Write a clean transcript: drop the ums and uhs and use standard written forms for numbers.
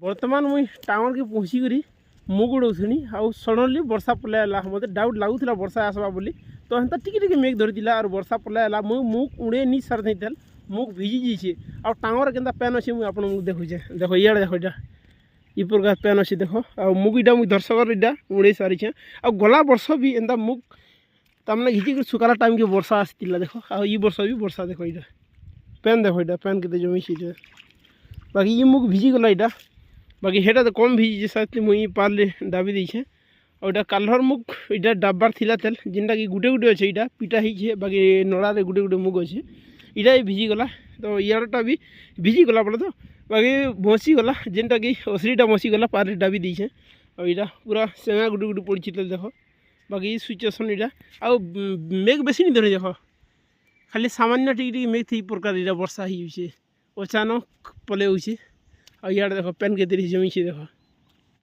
बर्तमान मुई टावर के पहुँचिकी मुग उड़ौनी आउ सडनली वर्षा पलाइला मत डाउट लगुला वर्षा आसवा बोली तो हेन्ता टिके मेघ धरीला और वर्षा पलाइला मुग उड़े नहीं सारी थी मुग भिजी जाइए आउ टावर के पैन अच्छे मुझे आपको देखुचे देख इे देख इटा इ प्रकार पैन अच्छे देख आ मुग इटा मुझे दर्शक इटा उड़े सारी आ गला वर्ष भी एंता मुग तमें घिचिक सुखाला टाइम के वर्षा आसला देख आ वर्ष भी वर्षा देख इटा पैन देख इटा पैन के जमी बाकी ये मुग भिजी गला इटा बाकी हेटा तो कम भिजी साथ मुई पार्ले दाबी देछे और कालर मुग इटा डाब्बार थिला तेल जिनटा कि गुटे गुटे अच्छे इटा पिटा ही बाकी नड़ारे गुटे गुटे मुग अच्छे इटा भिजी गला तो यारटा भी भिजी गला बोले तो बाकी बसी गला जिनटा कि असलीटा बसी गला पार्ले दाबी देछे और इटा पूरा सेंगा गुटे गुटे पड़ी तेल देख बाकी सिचुएसन इटा आ मेघ बेसी नहीं धरे देख खाली सामान्य टिके मेघ थी प्रकार इटा वर्षा ही अचानक पले आ इे देख पैन के जमी देख